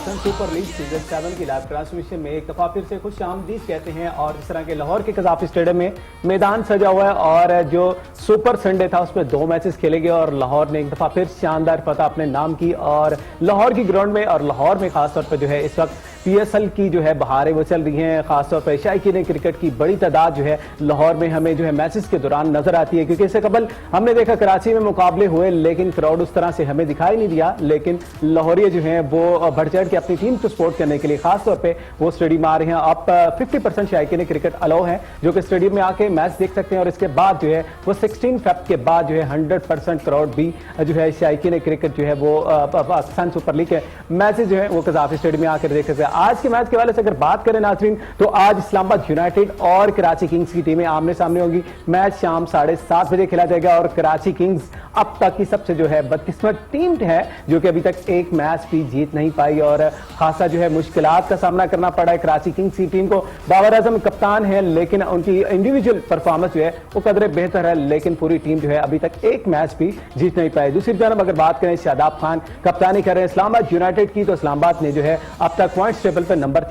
Pakistan super league season 7 की live transmission में एक दफा फिर से खुश आमदीद कहते हैं। और इस तरह के लाहौर के कज़ाफ़ी स्टेडियम में मैदान सजा हुआ है और जो सुपर संडे था उसमें 2 मैचेस खेले गए और लाहौर ने एक दफा फिर शानदार फतह अपने नाम की। और लाहौर की ग्राउंड में और लाहौर में खासतौर पर जो है इस वक्त PSL की जो है बहारें वो चल रही हैं। खासतौर पर शायकीन क्रिकेट की बड़ी तादाद जो है लाहौर में हमें जो है मैचेस के दौरान नजर आती है, क्योंकि इससे कबल हमने देखा कराची में मुकाबले हुए लेकिन क्राउड उस तरह से हमें दिखाई नहीं दिया। लेकिन लाहौरिया जो है वो बढ़ चढ़ के अपनी टीम को सपोर्ट करने के लिए खासतौर पर वो स्टेडियम आ रहे हैं। अब 50% शायकीन क्रिकेट अलाउ है जो कि स्टेडियम में आके मैच देख सकते हैं। और इसके बाद जो है वो 16 फेब के बाद जो है 100% क्राउड भी जो है शायकीन क्रिकेट जो है वो पाकिस्तान सुपर लीग के मैचेस जो है वो कज़ाफ़ी स्टेडियम में आकर देख सकते हैं। आज के मैच के वाले से अगर बात करें नाज़रीन तो आज इस्लामाबाद यूनाइटेड और कराची किंग्स की टीमें आमने सामने होंगी। मैच शाम 7:30 बजे खेला जाएगा और कराची किंग्स अब तक की सबसे जो है बदकिस्मत टीम है जो कि अभी तक एक मैच भी जीत नहीं पाई और खासा जो है मुश्किलात का सामना करना पड़ा है कराची किंग्स की टीम को। बाबर आजम कप्तान है लेकिन उनकी इंडिविजुअल परफॉर्मेंस जो है वो कदरे बेहतर है, लेकिन पूरी टीम जो है अभी तक एक मैच भी जीत नहीं पाई। दूसरी तरफ अगर बात करें शादाब खान कप्तानी कर रहे हैं इस्लामाबाद यूनाइटेड की, तो इस्लामाबाद ने जो है अब तक पॉइंट्स टेबल पर नंबर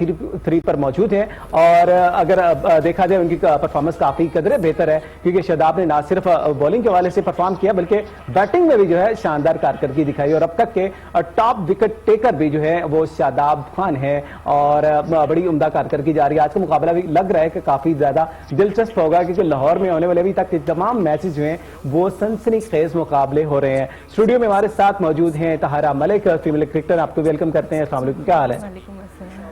3 पर मौजूद है। और अगर देखा जाए उनकी परफॉर्मेंस काफी कदरे बेहतर है, क्योंकि शादाब ने ना सिर्फ बॉलिंग के हवाले से परफॉर्म किया बल्कि बैटिंग में भी जो है शानदार कारकर्दगी दिखाई। और अब तक के टॉप विकेट टेकर भी जो है वो शादाब खान है और बड़ी उम्दा कारकर्दगी जा रही है। आज का मुकाबला भी लग रहा है कि काफी ज्यादा दिलचस्प होगा, क्योंकि लाहौर में होने वाले अभी तक के तमाम मैचेस जो हैं वो सनसनीखेज मुकाबले हो रहे हैं। स्टूडियो में हमारे साथ मौजूद हैं तहारा मलिक, फीमेल क्रिकेटर, आपको वेलकम करते हैं। अस्सलाम वालेकुम, क्या हाल है?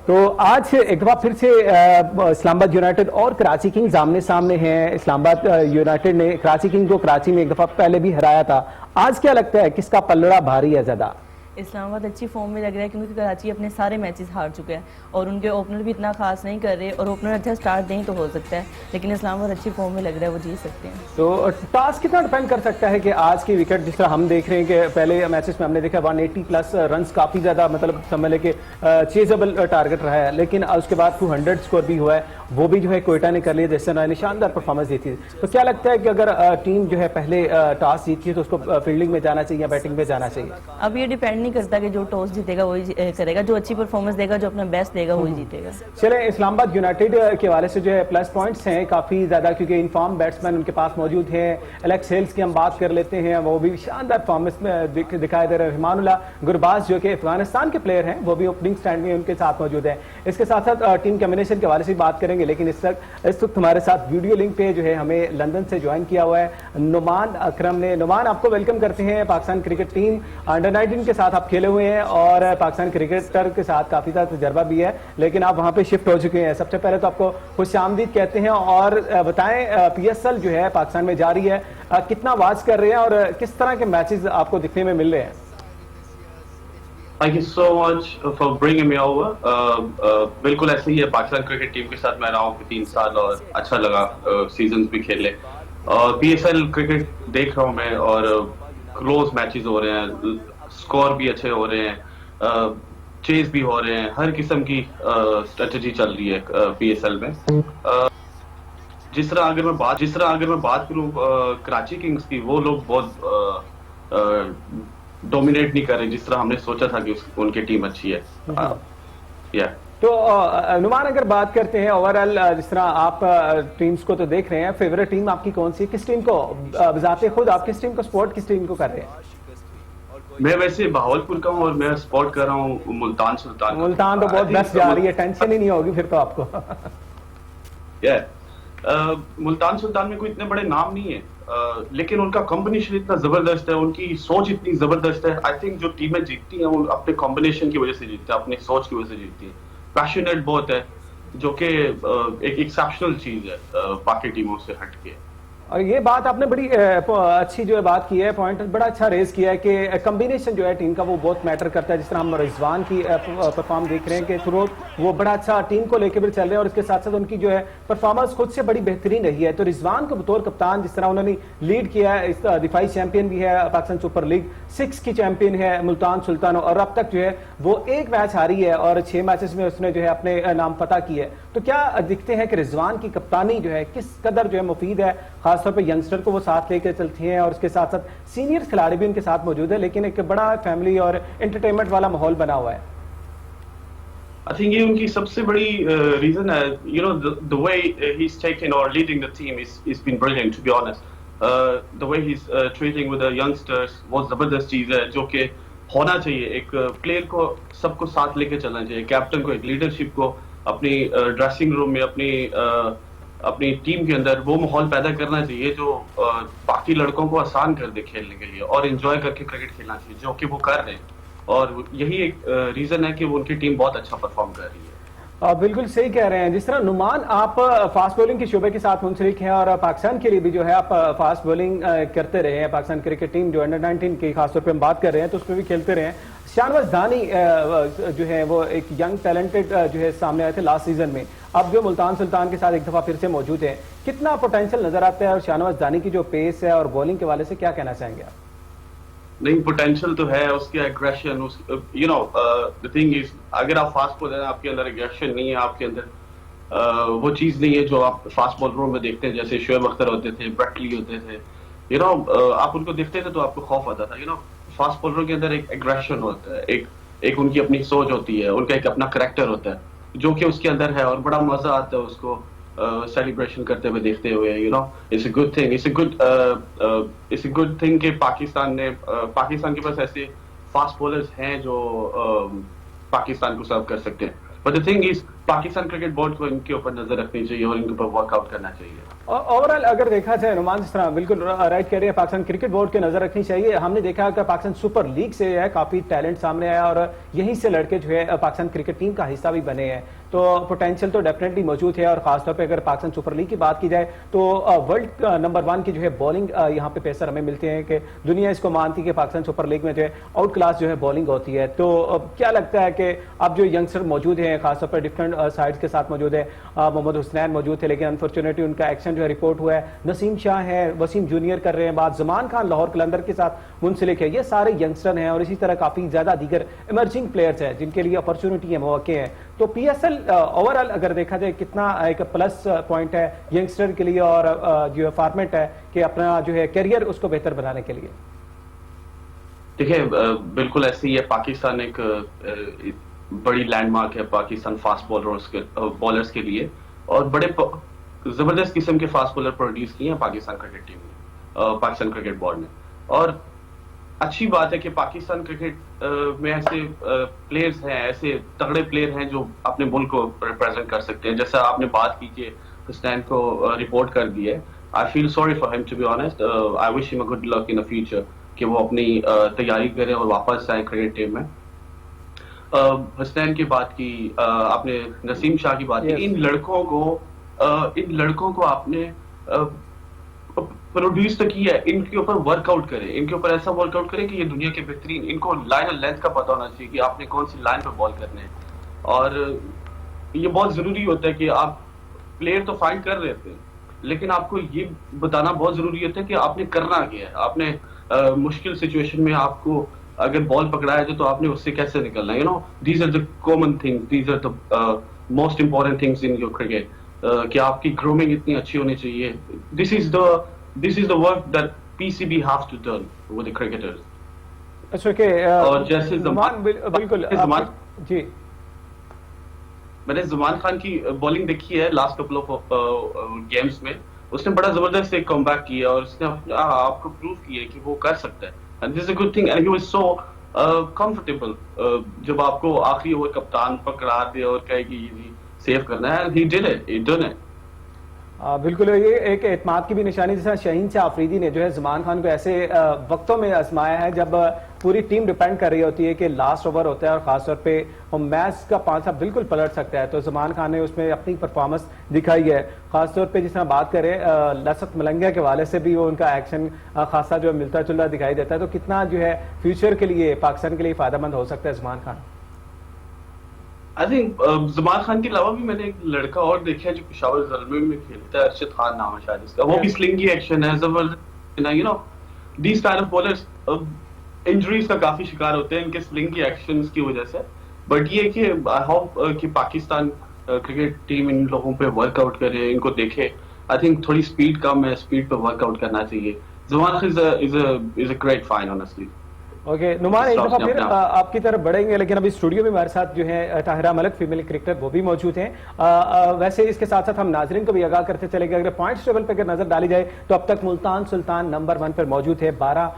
तो आज एक दफा फिर से इस्लामाबाद यूनाइटेड और कराची किंग्स आमने सामने हैं। इस्लामाबाद यूनाइटेड ने कराची किंग्स को कराची में एक दफा पहले भी हराया था। आज क्या लगता है किसका पलड़ा भारी है ज्यादा? इस्लामाबाद अच्छी फॉर्म में लग रहा है क्योंकि कराची अपने सारे मैचेस हार चुके हैं और उनके ओपनर भी इतना खास नहीं कर रहे और ओपनर अच्छा स्टार्ट दें तो हो सकता है, लेकिन इस्लामाबाद अच्छी फॉर्म में लग रहा है, वो जीत सकते हैं। तो टॉस कितना डिपेंड कर सकता है कि आज की विकेट जिस तरह हम देख रहे हैं कि पहले मैचेस में हमने देखा 180 प्लस रन काफी ज्यादा मतलब समझ लें कि चेजेबल टारगेट रहा है, लेकिन उसके बाद 200 स्कोर भी हुआ है, वो भी जो है कोयटा ने कर लिया जैसे ने शानदार परफॉर्मेंस दी थी। तो क्या लगता है कि अगर टीम जो है पहले टॉस जीती है तो उसको फील्डिंग में जाना चाहिए या बैटिंग में जाना चाहिए? अब ये डिपेंड नहीं करता कि जो टॉस जीतेगा वही करेगा, जो अच्छी परफॉर्मेंस देगा, जो अपना बेस्ट देगा वही जीतेगा। चले इस्लामाबाद यूनाइटेड के हवाले से जो है प्लस पॉइंट्स हैं काफी ज्यादा, क्योंकि इनफॉर्म बैट्समैन उनके पास मौजूद हैं। एलेक्स हेल्स की हम बात कर लेते हैं, वो भी शानदार परफॉर्मेंस में दिखाई दे रहे हैं। रहमानुल्लाह गुरबाज जो कि अफगानिस्तान के प्लेयर हैं वो भी ओपनिंग स्टैंड में उनके साथ मौजूद है। इसके साथ साथ टीम कॉम्बिनेशन के हवाले से बात करेंगे, लेकिन इस वक्त हमारे साथ वीडियो लिंक पे जो है हमें लंदन से ज्वाइन किया हुआ है नुमान अकरम ने। नुमान, आपको वेलकम करते हैं। पाकिस्तान क्रिकेट टीम अंडर 19 के साथ आप खेले हुए हैं और पाकिस्तान क्रिकेटर के साथ काफी ज्यादा तजर्बा भी है, लेकिन आप वहां पे शिफ्ट हो चुके हैं। सबसे पहले तो आपको खुशामदीद कहते हैं और बताएं PSL जो है पाकिस्तान में जारी है, कितना वाच कर रहे हैं और किस तरह के मैचेस आपको दिखने में मिल रहे हैं? Thank you so much for bringing me over. बिल्कुल ऐसे ही है, पाकिस्तान क्रिकेट टीम के साथ मैं रहा हूँ 3 साल और अच्छा लगा, सीजन्स भी खेले और PSL क्रिकेट देख रहा हूँ मैं और क्लोज मैचेस हो रहे हैं, स्कोर भी अच्छे हो रहे हैं, चेस भी हो रहे हैं, हर किस्म की स्ट्रेटजी चल रही है PSL में। जिस तरह अगर मैं बात करूँ कराची किंग्स की, वो लोग बहुत डोमिनेट नहीं कर रहे जिस तरह हमने सोचा था कि उनकी टीम अच्छी है। तो नुमान, अगर बात करते हैं ओवरऑल जिस तरह आप टीम्स को तो देख रहे हैं, फेवरेट टीम आपकी कौन सी, किस टीम को बजाते खुद आप किस टीम को सपोर्ट किस टीम को कर रहे हैं? मैं वैसे बहावलपुर का हूँ और मैं सपोर्ट कर रहा हूँ मुल्तान सुल्तान। मुल्तान तो बहुत बेस्ट जा रही है, टेंशन ही नहीं होगी फिर तो आपको। मुल्तान सुल्तान में कोई इतने बड़े नाम नहीं है, लेकिन उनका कॉम्बिनेशन इतना जबरदस्त है, उनकी सोच इतनी जबरदस्त है। आई थिंक जो टीमें जीतती हैं वो अपने कॉम्बिनेशन की वजह से जीतती है, अपनी सोच की वजह से जीतती है। पैशनेट बहुत है, जो कि एक एक्सेप्शनल चीज है बाकी टीमों से हटके। और ये बात आपने बड़ी अच्छी जो है बात की है, पॉइंट बड़ा अच्छा रेज किया है कि कॉम्बिनेशन जो है टीम का वो बहुत मैटर करता है। जिस तरह हम रिजवान की परफॉर्म देख रहे हैं कि थ्रू वो बड़ा अच्छा टीम को लेकर भी चल रहे हैं और इसके साथ साथ उनकी जो है परफॉर्मेंस खुद से बड़ी बेहतरीन रही है। तो रिजवान को बतौर कप्तान जिस तरह उन्होंने लीड किया है, इस दिफाई चैंपियन भी है, पाकिस्तान सुपर लीग 6 की चैंपियन है मुल्तान सुल्तान, और अब तक जो है वो एक मैच हारी है और 6 मैचेस में उसने जो है अपने नाम पता की है। तो क्या दिखते हैं कि रिजवान की कप्तानी जो है किस कदर जो है मुफीद है, खासतौर पर यंगस्टर को वो साथ लेकर चलती हैं और उसके साथ साथ सीनियर खिलाड़ी भी उनके साथ मौजूद है, लेकिन एक बड़ा फैमिली और एंटरटेनमेंट वाला माहौल बना हुआ है। I think ये उनकी सबसे बड़ी रीजन है, the way he's taken or leading the team is been brilliant, to be honest. The way he's treating with the youngsters, बहुत जबरदस्त चीज है जो कि होना चाहिए। एक प्लेयर को सबको साथ लेके चलना चाहिए, कैप्टन को, एक लीडरशिप को अपनी ड्रेसिंग रूम में, अपनी टीम के अंदर वो माहौल पैदा करना चाहिए जो बाकी लड़कों को आसान कर दे खेलने के लिए, और एंजॉय करके क्रिकेट खेलना चाहिए, जो कि वो कर रहे हैं। और यही एक रीजन है कि वो उनकी टीम बहुत अच्छा परफॉर्म कर रही है। बिल्कुल सही कह रहे हैं। जिस तरह नुमान आप फास्ट बॉलिंग के शोबे के साथ मुंसलिक हैं और पाकिस्तान के लिए भी जो है आप फास्ट बॉलिंग करते रहे हैं, पाकिस्तान क्रिकेट टीम जो अंडर-19 की खासतौर पे हम बात कर रहे हैं तो उसमें भी खेलते रहे हैं। शाहनवाज दानी जो है वो एक यंग टैलेंटेड जो है सामने आए थे लास्ट सीजन में, अब जो मुल्तान सुल्तान के साथ एक दफा फिर से मौजूद है, कितना पोटेंशियल नजर आता है? और शाहनवाज दानी की जो पेस है और बॉलिंग के वाले से क्या कहना चाहेंगे आप? नहीं, पोटेंशियल तो है, उसके एग्रेशन, द थिंग इज, अगर आप फास्ट बॉलर हैं, आपके अंदर एग्रेशन नहीं है, आपके अंदर वो चीज नहीं है जो आप फास्ट बॉलरों में देखते हैं, जैसे शोएब अख्तर होते थे, ब्रेटली होते थे, आप उनको देखते थे तो आपको खौफ आता था। फास्ट बॉलरों के अंदर एक एग्रेशन होता है, एक उनकी अपनी सोच होती है, उनका एक अपना करैक्टर होता है जो कि उसके अंदर है, और बड़ा मजा आता है उसको सेलिब्रेशन करते हुए देखते हुए। It's a good thing, it's a good thing कि पाकिस्तान के पास ऐसे फास्ट बॉलर्स हैं जो पाकिस्तान को सर्व कर सकते हैं। But the thing is, Pakistan cricket board को इनके ऊपर नजर रखनी चाहिए और इनके ऊपर वर्कआउट करना चाहिए। ओवरऑल अगर देखा जाए, नुमान जिस तरह बिल्कुल राइट कह रहे हैं, पाकिस्तान क्रिकेट बोर्ड की नजर रखनी चाहिए। हमने देखा कि पाकिस्तान सुपर लीग से है काफी टैलेंट सामने आया और यहीं से लड़के जो है पाकिस्तान क्रिकेट टीम का हिस्सा भी बने हैं, तो पोटेंशियल तो डेफिनेटली मौजूद है। और खासतौर पे अगर पाकिस्तान सुपर लीग की बात की जाए तो वर्ल्ड नंबर 1 की जो है बॉलिंग यहाँ पे पेसर हमें मिलते हैं कि दुनिया इसको मानती है कि पाकिस्तान सुपर लीग में जो है आउट क्लास जो है बॉलिंग होती है। तो क्या लगता है कि अब जो यंगस्टर मौजूद हैं, खासतौर पर डिफरेंट साइड्स के साथ मौजूद है, मोहम्मद हुसनैन मौजूद थे लेकिन अनफॉर्चुनेटली उनका एक्शन जो है रिपोर्ट हुआ है, नसीम शाह है, वसीम जूनियर कर रहे हैं बात, जमान खान लाहौर कलंदर के साथ मुंसलिक है, ये सारे यंगस्टर हैं और इसी तरह काफी ज्यादा दीगर इमर्जिंग प्लेयर्स हैं जिनके लिए अपॉर्चुनिटी है, मौके हैं। तो पीएसएल ओवरऑल अगर देखा जाए कितना एक प्लस पॉइंट है यंगस्टर के लिए और जो है फॉर्मेट है कि अपना जो है करियर उसको बेहतर बनाने के लिए? देखिए, बिल्कुल ऐसे ही है। पाकिस्तान एक बड़ी लैंडमार्क है पाकिस्तान फास्ट बॉलर्स के लिए, और बड़े जबरदस्त किस्म के फास्ट बॉलर प्रोड्यूस किए हैं पाकिस्तान क्रिकेट टीम ने, पाकिस्तान क्रिकेट बोर्ड ने। और अच्छी बात है कि पाकिस्तान क्रिकेट में ऐसे प्लेयर्स हैं, ऐसे तगड़े प्लेयर हैं जो अपने मुल्क को रिप्रेजेंट कर सकते हैं। जैसा आपने बात की कि हुसैन को रिपोर्ट कर दी है, I feel sorry for him, to be honest. I wish him a good luck in the future कि वो अपनी तैयारी करें और वापस आए क्रिकेट टीम में। हुसैन की बात की, आपने नसीम शाह की बात की, इन लड़कों को आपने प्रोड्यूस तो किया है, इनके ऊपर वर्कआउट करें, इनके ऊपर ऐसा वर्कआउट करें कि ये दुनिया के बेहतरीन, इनको लाइन और लेंथ का पता होना चाहिए कि आपने कौन सी लाइन पर बॉल करने है। और ये बहुत जरूरी होता है कि आप प्लेयर तो फाइंड कर रहे थे, लेकिन आपको ये बताना बहुत जरूरी होता है कि आपने करना क्या है। आपने मुश्किल सिचुएशन में आपको अगर बॉल पकड़ाया है तो आपने उससे कैसे निकलना है। These are the common things, these are the most important things in your cricket, कि आपकी ग्रूमिंग इतनी अच्छी होनी चाहिए। This is the work that PCB has to do with the cricketers. अच्छा के और जैसे ज़मान, बिल्कुल जी, मैंने ज़मान खान की बॉलिंग देखी है लास्ट कपल ऑफ गेम्स में, उसने बड़ा जबरदस्त एक कमबैक किया और उसने आपको प्रूव किया कि वो कर सकता है। And this is a good thing, and he was so comfortable जब आपको आखिरी ओवर कप्तान पकड़ा दे और कहे कि ये सेव करना है, he did it, he done it. बिल्कुल, ये एक एतमाद की भी निशानी, जैसा शाहीन शाह अफरीदी ने जो है ज़मान खान को ऐसे वक्तों में आजमाया है जब पूरी टीम डिपेंड कर रही होती है कि लास्ट ओवर होता है और खासतौर पे वो मैच का पांचा बिल्कुल पलट सकता है। तो ज़मान खान ने उसमें अपनी परफॉर्मेंस दिखाई है, खासतौर पे जिस तरह बात करें लसत मलंगिया के वाले से भी वो उनका एक्शन खासा जो मिलता जुलता दिखाई देता है। तो कितना जो है फ्यूचर के लिए पाकिस्तान के लिए फायदेमंद हो सकता है ज़मान खान? आई थिंक ज़मान खान के अलावा भी मैंने एक लड़का और देखा है जो पेशावर ज़ल्मे में खेलता है, अरशद खान नाम है शायद इसका, वो भी स्लिंगी एक्शन है, जबरदस्त। These kind of bowlers injuries का काफी शिकार होते हैं इनके स्लिंगी एक्शंस की वजह से। बट ये कि आई होप कि पाकिस्तान क्रिकेट टीम इन लोगों पे वर्कआउट करे, इनको देखे। आई थिंक थोड़ी स्पीड कम है, स्पीड पे वर्कआउट करना चाहिए। Zaman Khan is a great fine honestly. Okay Numan, एक दफा ने फिर अपने आप। आपकी तरफ बढ़ेंगे, लेकिन अभी स्टूडियो में हमारे साथ जो है ताहिरा मलिक फीमेल क्रिकेटर वो भी मौजूद हैं। वैसे इसके साथ साथ हम नाजरीन को भी आगाह करते चले गए, अगर पॉइंट्स टेबल पे अगर नजर डाली जाए तो अब तक मुल्तान सुल्तान नंबर 1 पर मौजूद है, 12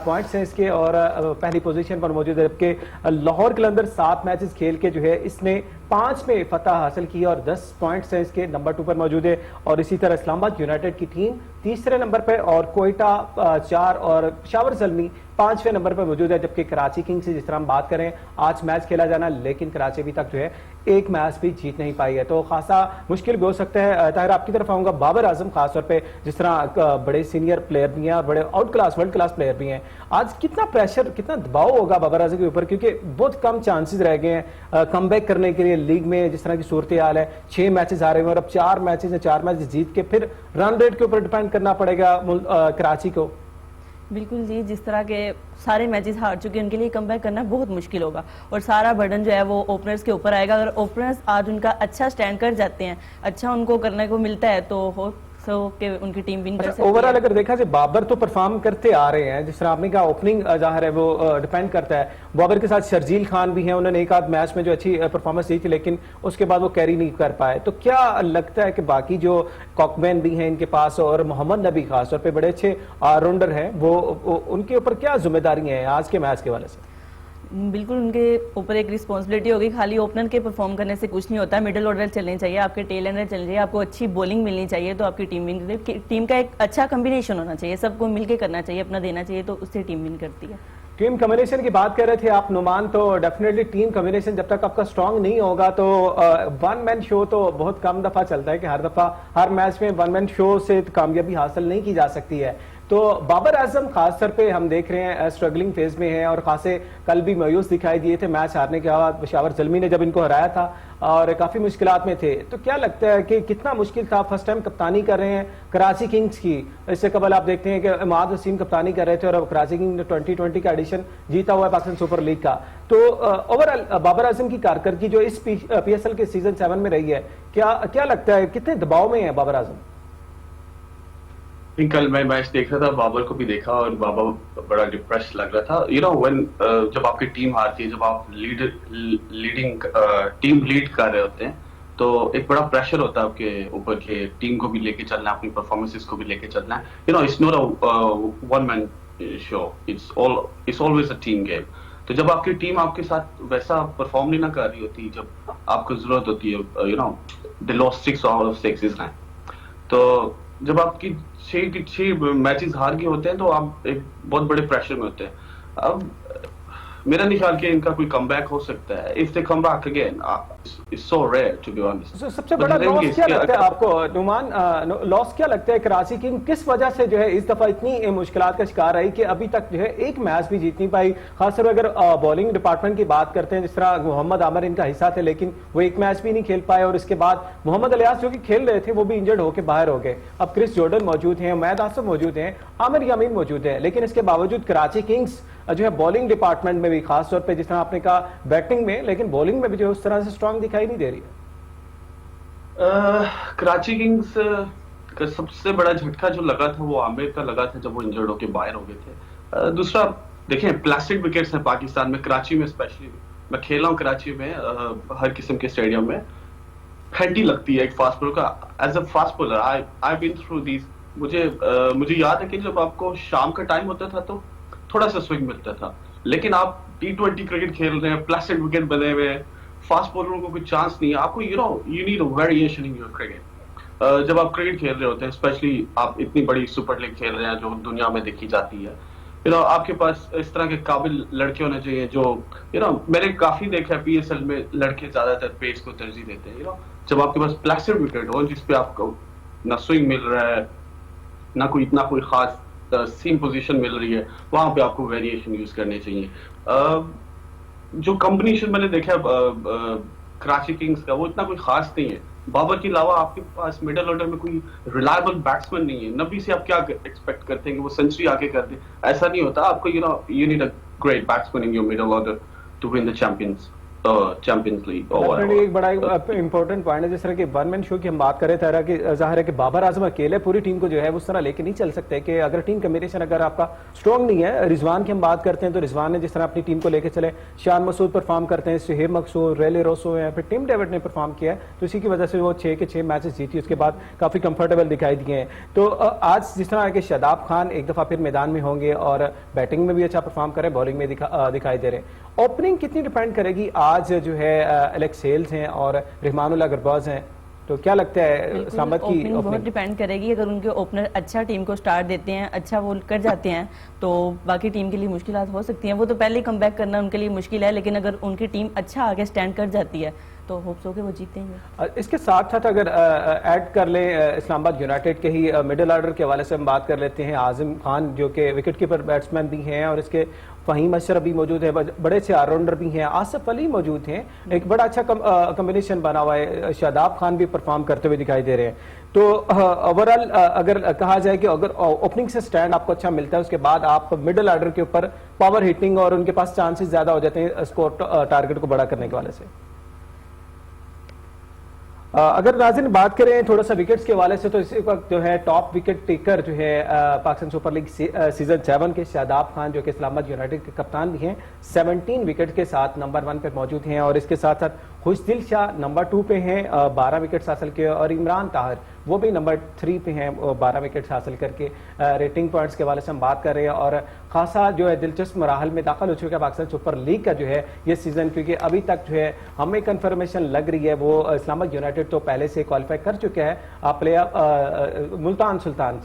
पॉइंट्स हैं इसके और पहली पोजीशन पर मौजूद है, जबकि लाहौर कलंदर 7 मैचेस खेल के जो है इसने 5 में फतह हासिल की और 10 पॉइंट्स हैं इसके, नंबर 2 पर मौजूद है। और इसी तरह इस्लामाबाद यूनाइटेड की टीम तीसरे नंबर पर और कोयटा 4 और पेशावर ज़ल्मी 5वें नंबर पर मौजूद है, जबकि कराची किंग्स से जिस तरह हम बात करें आज मैच खेला जाना, लेकिन कराची अभी तक जो है एक मैच भी जीत नहीं पाई है, तो खासा मुश्किल भी हो सकता है। ताहिर आपकी तरफ आऊंगा, बाबर आजम खासतौर पे जिस तरह बड़े सीनियर प्लेयर भी हैं और बड़े out class world class player भी हैं, आज कितना प्रेशर कितना दबाव होगा बाबर आजम के ऊपर, क्योंकि बहुत कम चांसेस रह गए हैं कमबैक करने के लिए लीग में जिस तरह की सूरत हाल है, 6 मैचेस आ रहे हैं और अब 4 मैचेस हैं, 4 मैच जीत के फिर रन रेट के ऊपर डिपेंड करना पड़ेगा कराची को। बिल्कुल जी, जिस तरह के सारे मैचेस हार चुके हैं उनके लिए कमबैक करना बहुत मुश्किल होगा और सारा बर्डन जो है वो ओपनर्स के ऊपर आएगा। अगर ओपनर्स आज उनका अच्छा स्टैंड कर जाते हैं, अच्छा उनको करने को मिलता है, तो हो सो कि उनकी टीम विन कर सकती है। ओवरऑल अगर देखा जाए बाबर तो परफॉर्म करते आ रहे हैं, जिस तरह आपने कहा ओपनिंग जाहिर है वो डिपेंड करता है, बाबर के साथ शर्जील खान भी हैं, उन्होंने एक आध मैच में जो अच्छी परफॉर्मेंस दी थी लेकिन उसके बाद वो कैरी नहीं कर पाए, तो क्या लगता है कि बाकी जो कॉकमैन भी हैं इनके पास और मोहम्मद नबी खासतौर पर बड़े अच्छे ऑलराउंडर हैं, वो उनके ऊपर क्या जिम्मेदारी है आज के मैच के वाले से? बिल्कुल उनके ऊपर एक रिस्पॉन्सिबिलिटी होगी, खाली ओपनर के परफॉर्म करने से कुछ नहीं होता, मिडिल ऑर्डर चलने चाहिए, आपके टेल एंडर चलने चाहिए, आपको अच्छी बॉलिंग मिलनी चाहिए, तो आपकी टीम विन, टीम का एक अच्छा कॉम्बिनेशन होना चाहिए, सबको मिलके करना चाहिए, अपना देना चाहिए, तो उससे टीम विन करती है। टीम कॉम्बिनेशन की बात कर रहे थे आप नुमान, तो डेफिनेटली टीम कॉम्बिनेशन जब तक आपका स्ट्रांग नहीं होगा तो वन मैन शो तो बहुत कम दफा चलता है कि हर दफा हर मैच में वन मैन शो से कामयाबी हासिल नहीं की जा सकती है। तो बाबर आजम खासतौर पे हम देख रहे हैं स्ट्रगलिंग फेज में है और खासे कल भी मायूस दिखाई दिए थे मैच हारने के बाद पेशावर ज़ल्मी ने जब इनको हराया था और काफी मुश्किलात में थे, तो क्या लगता है कि कितना मुश्किल था? फर्स्ट टाइम कप्तानी कर रहे हैं कराची किंग्स की, इससे कबल आप देखते हैं कि इमाद वसीम कप्तानी कर रहे थे और कराची किंग्स ने 2020 का एडिशन जीता हुआ है पाकिस्तान सुपर लीग का, तो ओवरऑल बाबर आजम की कारकर्दगी जो इस PSL के सीजन 7 में रही है, क्या लगता है कितने दबाव में है बाबर आजम? कल मैं मैच देख रहा था, बाबर को भी देखा और बाबर बड़ा डिप्रेस लग रहा था। यू नो व्हेन जब आपकी टीम हारती है, जब आप लीडिंग टीम लीड कर रहे होते हैं, तो एक बड़ा प्रेशर होता है आपके ऊपर के टीम को भी लेके चलना है, अपनी परफॉर्मेंसेस को भी लेके चलना है। You know it's not a one man show, it's always a team game. तो जब आपकी टीम आपके साथ वैसा परफॉर्म नहीं ना कर रही होती, जब आपको जरूरत होती है, you know they lost 6 out of 6 is 9, तो जब आपकी 6 मैचेस हार गए होते हैं तो आप एक बहुत बड़े प्रेशर में होते हैं। अब मेरा नहीं ख्याल कि इनका कोई कमबैक हो सकता है। If they come back again it's so rare to be honest. सबसे बड़ा लॉस क्या लगता है आपको नुमान? लॉस क्या लगता है कराची किंग किस वजह से जो है इस दफा इतनी मुश्किलात का शिकार रही कि अभी तक जो है एक मैच भी जीत नहीं पाई? खासकर अगर बॉलिंग डिपार्टमेंट की बात करते हैं, जिस तरह मोहम्मद आमिर इनका हिस्सा थे लेकिन वो एक मैच भी नहीं खेल पाए और इसके बाद मोहम्मद अलियास जो कि खेल रहे थे वो भी इंजर्ड होकर बाहर हो गए। अब क्रिस जॉर्डन मौजूद हैं, उमैद आसिफ मौजूद हैं, आमिर यामीन मौजूद है, लेकिन इसके बावजूद कराची किंग्स जो है बॉलिंग डिपार्टमेंट में भी खासतौर पे जिस तरह आपने कहा बैटिंग में, लेकिन बॉलिंग में भी जो उस तरह से स्ट्रांग दिखाई नहीं दे रही है। कराची किंग्स का सबसे बड़ा झटका जो लगा था वो आमिर का लगा था जब वो इंजर्ड होकर बाहर हो गए थे। दूसरा देखें, प्लास्टिक विकेट्स हैं पाकिस्तान में, कराची में स्पेशली। मैं खेला हूँ कराची में हर किस्म के स्टेडियम में, घंटी लगती है एक फास्ट बॉलर का। As a fast bowler I been through these. मुझे याद है कि जब आपको शाम का टाइम होता था तो थोड़ा सा स्विंग मिलता था, लेकिन आप T20 क्रिकेट खेल रहे हैं, प्लास्टिक विकेट बने हुए हैं, फास्ट बॉलरों को कोई चांस नहीं है आपको। You need a variation in your cricket. जब आप क्रिकेट खेल रहे होते हैं, स्पेशली आप इतनी बड़ी सुपर लीग खेल रहे हैं जो दुनिया में देखी जाती है, आपके पास इस तरह के काबिल लड़के होने चाहिए जो मैंने काफी देखा है PSL में लड़के ज्यादातर पेस को तरजीह देते हैं। जब आपके पास प्लास्टिक विकेट हो जिसपे आपको ना स्विंग मिल रहा है, ना कोई खास सीम पोजीशन मिल रही है, वहां पे आपको वेरिएशन यूज करने चाहिए। जो कॉम्बिनेशन मैंने देखा कराची किंग्स का, वो इतना कोई खास नहीं है। बाबर के अलावा आपके पास मिडिल ऑर्डर में कोई रिलायबल बैट्समैन नहीं है। नबी से आप क्या एक्सपेक्ट करते हैं कि वो सेंचुरी आके कर दे? ऐसा नहीं होता। आपको you need a great batsman in your middle order to win the champions champions league definitely एक बड़ा इंपॉर्टेंट पॉइंट है। जिस तरह की वन मैन शो की हम बात करें तरह की, जाहिर है कि बाबर आजम अकेले पूरी टीम को जो है उस तरह लेके नहीं चल सकते कि अगर टीम कॉम्बिनेशन अगर आपका स्ट्रॉन्ग नहीं है। रिजवान की हम बात करते हैं तो रिजवान ने जिस तरह अपनी टीम को लेकर चले, शान मसूद परफॉर्म करते हैं, सुहेब मकसूद, रेले रोसो है, फिर टिम डेविड ने परफॉर्म किया है, तो इसी की वजह से वो 6 के 6 मैचेस जीती, उसके बाद काफी कंफर्टेबल दिखाई दिए हैं। तो आज जिस तरह के शादाब खान एक दफा फिर मैदान में होंगे और बैटिंग में भी अच्छा परफॉर्म करें, बॉलिंग में दिखाई दे रहे हैं। ओपनिंग कितनी डिपेंड करेगी आज जो है एलेक्स हेल्स हैं और रहमानुल्लाह गुरबाज हैं, तो क्या लगता है इस्लामाबाद की ओपनिंग बहुत डिपेंड करेगी। अगर उनके ओपनर अच्छा टीम को स्टार्ट देते हैं, अच्छा वो कर जाते हैं, तो बाकी टीम के लिए मुश्किलात हो सकती हैं। वो तो पहले ही कमबैक करना उनके लिए मुश्किल है, लेकिन अगर उनकी टीम अच्छा आगे स्टैंड कर जाती है तो होप्स हो कि वो जीतेंगे। इसके साथ साथ अगर ऐड कर ले इस्लामाबाद यूनाइटेड के ही मिडिल ऑर्डर के हवाले से हम बात कर लेते हैं। आजिम खान जो कि विकेट कीपर बैट्समैन भी हैं और इसके फहीम अशरफ भी मौजूद है, बड़े से ऑलराउंडर भी हैं, आसिफ अली मौजूद हैं, एक बड़ा अच्छा कॉम्बिनेशन बना हुआ है, शादाब खान भी परफॉर्म करते हुए दिखाई दे रहे हैं। तो ओवरऑल अगर कहा जाए कि अगर ओपनिंग से स्टैंड आपको अच्छा मिलता है, उसके बाद आप मिडिल ऑर्डर के ऊपर पावर हिटिंग और उनके पास चांसेस ज्यादा हो जाते हैं स्कोर टारगेट को बड़ा करने के वाले से। अगर नाज़रीन बात करें थोड़ा सा विकेट्स के हवाले से, तो इस वक्त जो है टॉप विकेट टेकर जो है पाकिस्तान सुपर लीग सीजन 7 के शादाब खान, जो कि इस्लामाबाद यूनाइटेड के कप्तान भी हैं, 17 विकेट के साथ नंबर 1 पे मौजूद हैं। और इसके साथ साथ खुशदिल शाह नंबर 2 पे हैं, 12 विकेट्स हासिल किए, और इमरान ताहिर वो भी नंबर 3 पे हैं, 12 विकेट्स हासिल करके। रेटिंग पॉइंट्स के हवाले से हम बात कर रहे हैं और खासा जो है दिलचस्प मराहल में दाखिल हो चुका है पाकिस्तान सुपर लीग का जो है ये सीजन, क्योंकि अभी तक जो है हमें कंफर्मेशन लग रही है वो इस्लामाबाद यूनाइटेड तो पहले से क्वालिफाई कर चुका है, प्लेयर मुल्तान सुल्तान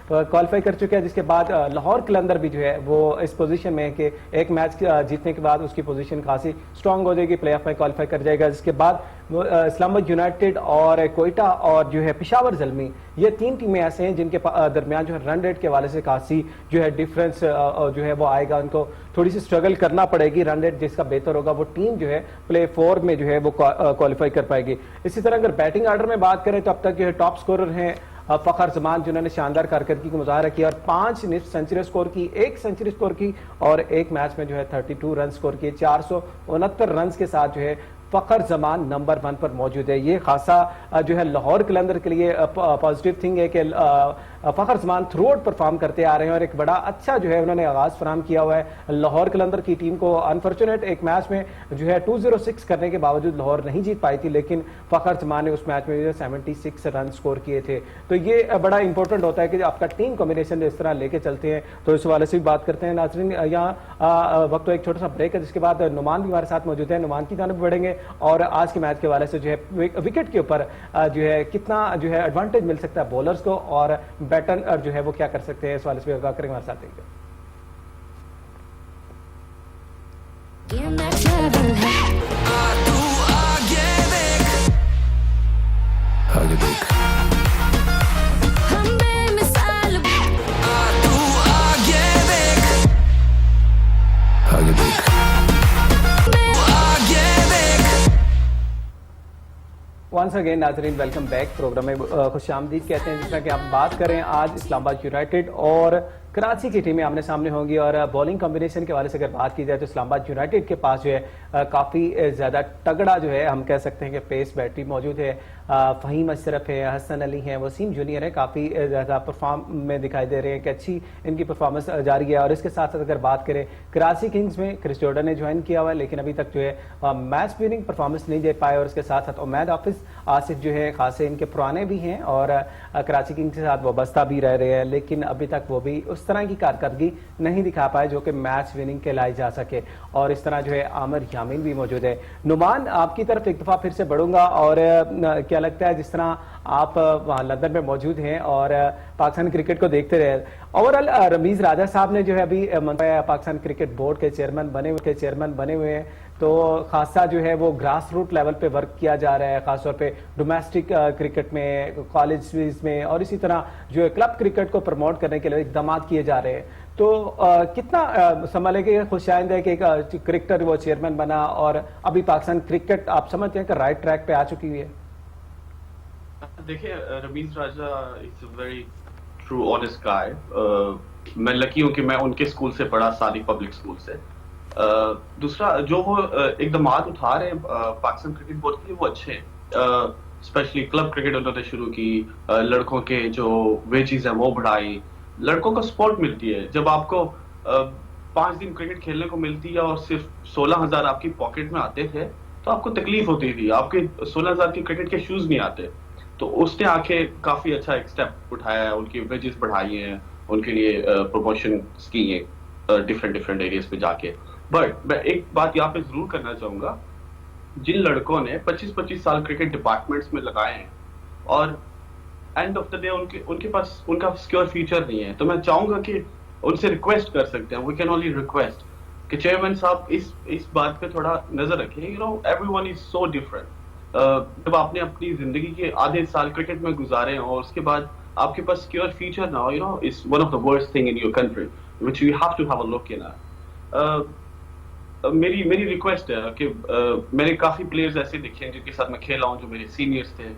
क्वालिफाई कर चुका है, जिसके बाद लाहौर कलंदर भी जो है वो इस पोजीशन में है कि एक मैच जीतने के बाद उसकी पोजीशन खासी स्ट्रांग हो जाएगी, प्लेऑफ में क्वालिफाई कर जाएगा। जिसके बाद इस्लामाबाद यूनाइटेड और कोयटा और जो है पेशावर ज़ल्मी, ये 3 टीमें ऐसे हैं जिनके दरमियान जो है रन रेट के हवाले से खासी जो है डिफरेंस जो है वो आएगा, उनको थोड़ी सी स्ट्रगल करना पड़ेगी। रन रेट जिसका बेहतर होगा वो टीम जो है प्ले 4 में जो है वो क्वालिफाई कर पाएगी। इसी तरह अगर बैटिंग ऑर्डर में बात करें तो अब तक जो है टॉप स्कोरर हैं फखर जमान, जिन्होंने शानदार कारकर्दगी का मुजाहरा किया और 5 सेंचुरी स्कोर की, 1 सेंचुरी स्कोर की और एक मैच में जो है 32 रन स्कोर किए। 469 रन के साथ जो है फखर जमान नंबर 1 पर मौजूद है। ये खासा जो है लाहौर कलंदर के लिए पॉजिटिव थिंग है कि फखर जमान थ्रू आउट परफॉर्म करते आ रहे हैं और एक बड़ा अच्छा जो है उन्होंने आगाज फराम किया हुआ है लाहौर कलंदर की टीम को। अनफॉर्चुनेट एक मैच में जो है 206 करने के बावजूद लाहौर नहीं जीत पाई थी, लेकिन फखर जमान ने उस मैच में 76 रन स्कोर किए थे। तो ये बड़ा इंपॉर्टेंट होता है कि आपका टीम कॉम्बिनेशन इस तरह लेके चलते हैं। तो इस वाले से भी बात करते हैं नाज़रीन। यहाँ वक्त तो एक छोटा सा ब्रेक है, जिसके बाद नुमान भी हमारे साथ मौजूद है, नुमान की जानब बढ़ेंगे और आज के मैच के हवाले से जो है विकेट के ऊपर जो है कितना जो है एडवांटेज मिल सकता है बॉलर्स को और बैटर जो है वो क्या कर सकते हैं, इस वाले से भी आगाह करेंगे हमारे साथ। वंस अगेन नाजरीन, वेलकम बैक। प्रोग्राम में खुशामदीद कहते हैं। जिस तरह कि आप बात करें आज इस्लामाबाद यूनाइटेड और कराची की टीमें आमने सामने होंगी और बॉलिंग कॉम्बिनेशन के हवाले से अगर बात की जाए तो इस्लामाबाद यूनाइटेड के पास जो है काफ़ी ज़्यादा तगड़ा जो है हम कह सकते हैं कि पेस बैटरी मौजूद है। फ़हीम अशरफ है, हसन अली हैं, वसीम जूनियर है, काफ़ी ज़्यादा परफॉर्म में दिखाई दे रहे हैं कि अच्छी इनकी परफॉर्मेंस जारी है। और इसके साथ साथ अगर बात करें कराची किंग्स में क्रिस जॉर्डन ने ज्वाइन किया हुआ है, लेकिन अभी तक जो है मैच विनिंग परफॉर्मेंस नहीं दे पाए। और इसके साथ साथ उमैद हाफिज आसिफ जो है खासे इनके पुराने भी हैं और कराची किंग्स के साथ वाबस्ता भी रह रहे हैं, लेकिन अभी तक वो भी उस तरह की कारकर्दगी नहीं दिखा पाए जो कि मैच विनिंग कहलाई जा सके। और इस तरह जो है आमिर यामीन भी मौजूद है। नुमान, आपकी तरफ एक दफा फिर से बढ़ूंगा और क्या लगता है जिस तरह आप वहाँ लंदन में मौजूद हैं और पाकिस्तान क्रिकेट को देखते रहे, ओवरऑल रमीज राजा साहब ने जो है अभी पाकिस्तान क्रिकेट बोर्ड के चेयरमैन बने हुए हैं, तो खासा जो है वो ग्रास रूट लेवल पे वर्क किया जा रहा है, खासतौर पे डोमेस्टिक क्रिकेट में, कॉलेज में और इसी तरह जो है क्लब क्रिकेट को प्रमोट करने के लिए इकदाम किए जा रहे हैं। तो कितना संभाले कि खुशाइंद है कि एक क्रिकेटर वो चेयरमैन बना और अभी पाकिस्तान क्रिकेट आप समझते हैं कि राइट ट्रैक पे आ चुकी हुई है? देखिए, Rameez Raja is a very true honest guy. मैं लकी हूं कि मैं उनके स्कूल से पढ़ा, सादिक पब्लिक स्कूल से, दूसरा जो वो इकदामात उठा रहे हैं पाकिस्तान क्रिकेट बोर्ड के लिए वो अच्छे हैं, स्पेशली क्लब क्रिकेट उन्होंने शुरू की, लड़कों के जो वेजेस हैं वो बढ़ाई, लड़कों को सपोर्ट मिलती है। जब आपको 5 दिन क्रिकेट खेलने को मिलती है और सिर्फ 16,000 आपकी पॉकेट में आते थे तो आपको तकलीफ होती थी, आपके 16,000 के क्रिकेट के शूज नहीं आते। तो उसने आके काफी अच्छा एक स्टेप उठाया है, उनकी वेजेस बढ़ाई हैं, उनके लिए प्रमोशन की है डिफरेंट एरियाज पे जाके। बट मैं एक बात यहाँ पे जरूर करना चाहूंगा, जिन लड़कों ने 25-25 साल क्रिकेट डिपार्टमेंट्स में लगाए हैं और एंड ऑफ द डे उनके उनके पास उनका सिक्योर फ्यूचर नहीं है, तो मैं चाहूंगा कि उनसे रिक्वेस्ट कर सकते हैं, वी कैन ओनली रिक्वेस्ट कि चेयरमैन साहब इस बात पे थोड़ा नजर रखें। You know everyone is so different. जब आपने अपनी जिंदगी के आधे साल क्रिकेट में गुजारे हैं और उसके बाद आपके पास सिक्योर फ्यूचर ना हो, you know is one of the worst thing in your country which you have to have a look in. मेरी रिक्वेस्ट है कि मैंने काफी प्लेयर्स ऐसे देखे हैं जिनके साथ मैं खेला हूँ, जो मेरे सीनियर्स थे,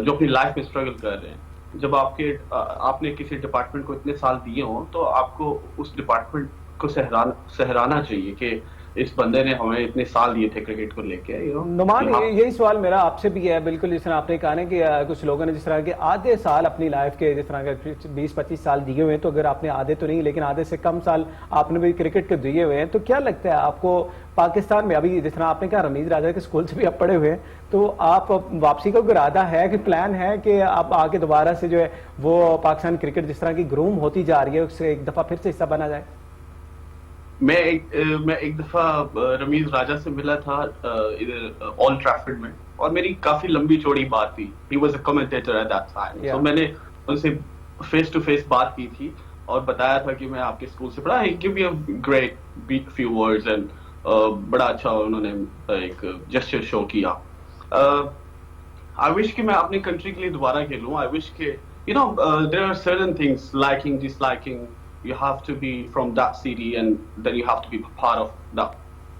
जो अपनी लाइफ में स्ट्रगल कर रहे हैं। जब आपने किसी डिपार्टमेंट को इतने साल दिए हों तो आपको उस डिपार्टमेंट को सहराना चाहिए कि इस बंदे ने हमें इतने साल दिए थे क्रिकेट को लेके। नुमान, यही सवाल मेरा आपसे भी है, बिल्कुल जिस तरह आपने कहा ना कि कुछ लोगों ने जिस तरह के आधे साल अपनी लाइफ के जिस तरह के 20-25 साल दिए हुए हैं, तो अगर आपने आधे तो नहीं लेकिन आधे से कम साल आपने भी क्रिकेट के दिए हुए हैं, तो क्या लगता है आपको पाकिस्तान में अभी जिस तरह आपने कहा रमीज राजा के स्कूल से भी आप पढ़े हुए हैं, तो आप वापसी का इरादा है कि प्लान है कि आप आगे दोबारा से जो है वो पाकिस्तान क्रिकेट जिस तरह की ग्रूम होती जा रही है उससे एक दफा फिर से हिस्सा बना जाए? मैं एक दफा रमीज राजा से मिला था इधर ओल्ड ट्रैफर्ड में, और मेरी काफी लंबी चौड़ी बात थी। He was a commentator at that time, तो मैंने उनसे फेस टू फेस बात की थी और बताया था कि मैं आपके स्कूल से पढ़ा। He give me a great few words and बड़ा अच्छा उन्होंने एक जेस्चर शो किया। आई विश कि मैं अपनी कंट्री के लिए दोबारा खेलूं। आई विश के you know there are certain things, liking disliking, you have to be from that city and then you have to be part of that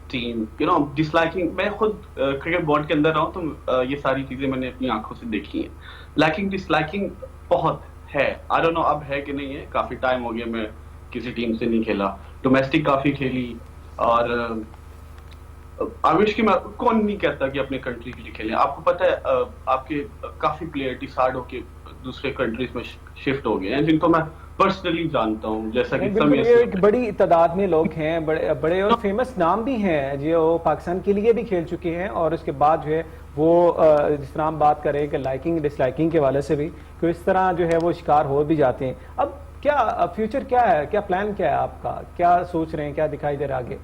team, you know, disliking। मैं खुद cricket board के अंदर रहा हूँ तो ये सारी चीजें मैंने अपनी आंखों से देखी हैं। लाइकिंग डिसलाइकिंग बहुत है, आई डोंट नो अब है कि नहीं है, काफी टाइम हो गया मैं किसी टीम से नहीं खेला, डोमेस्टिक काफी खेली, और आई विश कि मैं, कौन नहीं कहता कि अपने कंट्री के लिए खेलें। आपको पता है आपके काफी प्लेयर डिसाइड होके दूसरे कंट्रीज में शिफ्ट हो गए हैं जिनको मैं पर्सनली जानता हूँ, जैसा कि एक बड़ी तादाद में लोग हैं, बड़े और फेमस नाम भी हैं जो पाकिस्तान के लिए भी खेल चुके हैं, और उसके बाद जो है वो जिस तरह हम बात करें कि लाइकिंग डिसलाइकिंग के वाले से भी तो इस तरह जो है वो शिकार हो भी जाते हैं। अब क्या फ्यूचर क्या है, क्या प्लान क्या है आपका, क्या सोच रहे हैं, क्या दिखाई दे रहा है आगे?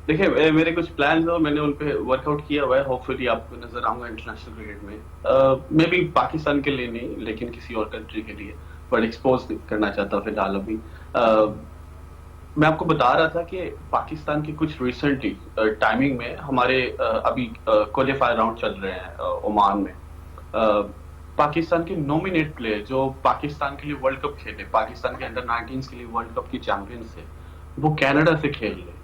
देखिए मेरे कुछ प्लान्स हैं, मैंने उन पे वर्कआउट किया हुआ है, होपफुली आपको नजर आऊंगा इंटरनेशनल क्रिकेट में। मे बी पाकिस्तान के लिए नहीं लेकिन किसी और कंट्री के लिए, पर एक्सपोज करना चाहता हूँ फिलहाल अभी। मैं आपको बता रहा था कि पाकिस्तान की कुछ रिसेंटली टाइमिंग में हमारे अभी क्वालिफायर राउंड चल रहे हैं ओमान में। पाकिस्तान के नॉमिनेट प्लेयर जो पाकिस्तान के लिए वर्ल्ड कप खेले, पाकिस्तान के अंडर 19 के लिए वर्ल्ड कप की चैंपियंस थे, वो कनाडा से खेल रहे,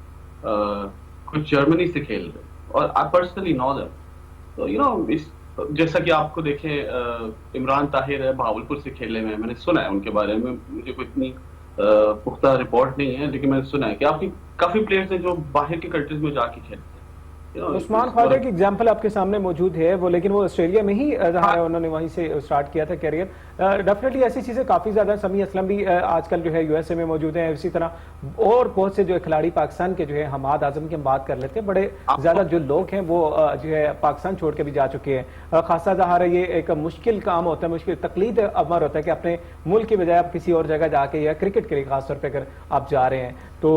कुछ जर्मनी से खेल रहे, और आई पर्सनली नो देम। तो यू नो जैसा कि आपको देखे इमरान ताहिर है, भावलपुर से खेले में, मैंने सुना है उनके बारे में, मुझे कोई इतनी पुख्ता रिपोर्ट नहीं है लेकिन मैंने सुना है कि आपकी काफी प्लेयर्स हैं जो बाहर की कंट्रीज में जाके खेलते हैं। उस्मान ख्वाजा की एग्जांपल आपके सामने मौजूद है, वो लेकिन वो ऑस्ट्रेलिया में ही उन्होंने वहीं से स्टार्ट किया था कैरियर। डेफिनेटली ऐसी चीजें काफी ज्यादा, समी असलम भी आजकल जो है यूएसए में मौजूद हैं, इसी तरह और बहुत से जो खिलाड़ी पाकिस्तान के जो है, हमाद आजम की हम बात कर लेते हैं, बड़े ज्यादा जो लोग हैं वो जो है पाकिस्तान छोड़ के भी जा चुके हैं। खासा ज़ाहिर है ये एक मुश्किल काम होता है, मुश्किल तकलीद अमर होता है कि अपने मुल्क की बजाय आप किसी और जगह जाके, या क्रिकेट के लिए खासतौर पर अगर आप जा रहे हैं, तो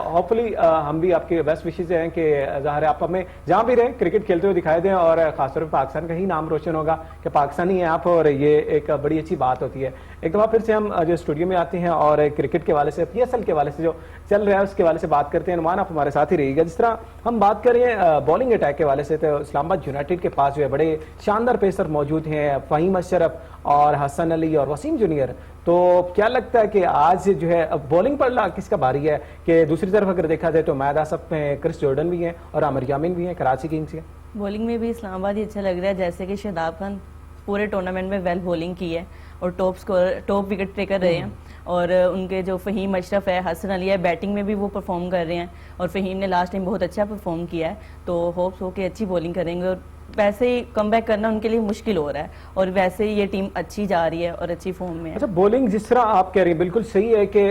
होपफुली हम भी आपके बेस्ट विशेज हैं कि ज़ाहिर है आप हमें जहाँ भी रहे क्रिकेट खेलते हुए दिखाई दें, और खासतौर पर पाकिस्तान का ही नाम रोशन होगा कि पाकिस्तानी हैं आप, और ये एक बड़ी अच्छी बात होती है। एक दफ़ा फिर से हम जो स्टूडियो में आते हैं और क्रिकेट के वाले से, पीएसएल के वाले से जो चल रहा है उसके वाले से बात करते हैं। नुमान, आप हमारे साथ ही रहिएगा। जिस तरह हम बात कर रहे हैं बॉलिंग अटैक के वाले से, तो इस्लामाबाद यूनाइटेड के पास जो है बड़े शानदार पेसर मौजूद हैं, फ़हीम अशरफ और हसन अली और वसीम जूनियर। तो क्या लगता है कि आज जो है बॉलिंग पर किसका बारी है? कि दूसरी तरफ अगर देखा जाए तो मैद आसफ हैं, क्रिस जॉर्डन भी हैं और आमिर यामिन भी हैं कराची किंग्स के। बॉलिंग में भी इस्लामाबाद ही अच्छा लग रहा है, जैसे कि शादाब खान पूरे टूर्नामेंट में वेल बॉलिंग की है और टॉप विकेट टेकर रहे हैं, और उनके जो फ़हीम अशरफ है, हसन अली है, बैटिंग में भी वो परफॉर्म कर रहे हैं और फ़हीम ने लास्ट टाइम बहुत अच्छा परफॉर्म किया है, तो होप्स हो कि अच्छी बॉलिंग करेंगे। और वैसे ही कमबैक करना उनके लिए मुश्किल हो रहा है और वैसे ही ये टीम अच्छी जा रही है और अच्छी फॉर्म में है। अच्छा, बॉलिंग जिस तरह आप कह रही हैं बिल्कुल सही है कि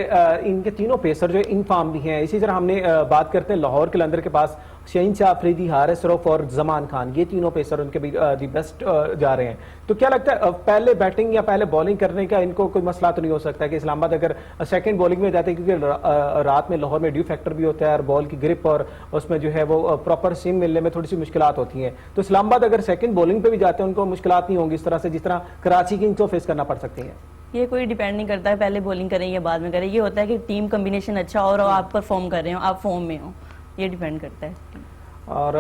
इनके तीनों पेसर जो इन फॉर्म भी हैं। इसी तरह हमने बात करते हैं लाहौर कलंदर के पास शहीन शाह अफरीदी, हारिस रऊफ और जमान खान, ये तीनों पेसर उनके भी दी बेस्ट जा रहे हैं। तो क्या लगता है पहले बैटिंग या पहले बॉलिंग करने का इनको कोई मसला तो नहीं हो सकता कि इस्लामाबाद अगर सेकंड बॉलिंग में जाते हैं, क्योंकि रात में लाहौर में ड्यू फैक्टर भी होता है और बॉल की ग्रिप और उसमें जो है वो प्रॉपर सीम मिलने में थोड़ी सी मुश्किलात होती हैं। तो इस्लामाबाद अगर सेकंड बॉलिंग पे भी जाते हैं उनको मुश्किलात नहीं होंगी इस तरह से जिस तरह कराची किंग्स को फेस करना पड़ सकती है? ये कोई डिपेंड नहीं करता है पहले बॉलिंग करें या बाद में करें, ये होता है कि टीम कॉम्बिनेशन अच्छा हो और आप परफॉर्म कर रहे हो, आप फॉर्म में हो, ये डिपेंड करता है। और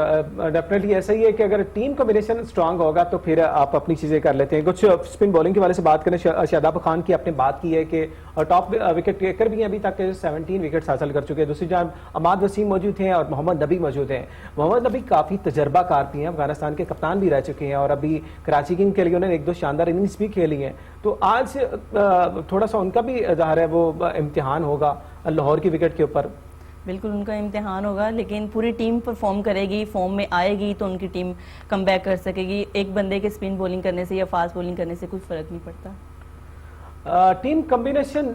डेफिनेटली ऐसा ही है कि अगर टीम कॉम्बिनेशन स्ट्रांग होगा तो फिर आप अपनी चीजें कर लेते हैं। कुछ स्पिन बॉलिंग के वाले से बात करें, शादाब खान की आपने बात की है कि टॉप विकेट टेकर भी हैं, अभी तक 17 विकेट्स हासिल कर चुके हैं। दूसरी जानब अमाद वसीम मौजूद हैं और मोहम्मद नबी मौजूद हैं। मोहम्मद नबी काफ़ी तजर्बाकार भी हैं, अफगानिस्तान के कप्तान भी रह चुके हैं और अभी कराची किंग के लिए उन्होंने 1-2 शानदार इनिंग्स भी खेली हैं। तो आज थोड़ा सा उनका भी ज़ाहिर है वो इम्तिहान होगा लाहौर की विकेट के ऊपर। बिल्कुल उनका इम्तिहान होगा, लेकिन पूरी टीम परफॉर्म करेगी, फॉर्म में आएगी तो उनकी टीम कमबैक कर सकेगी। एक बंदे के स्पिन बॉलिंग करने से या फास्ट बॉलिंग करने से कुछ फर्क नहीं पड़ता। टीम कॉम्बिनेशन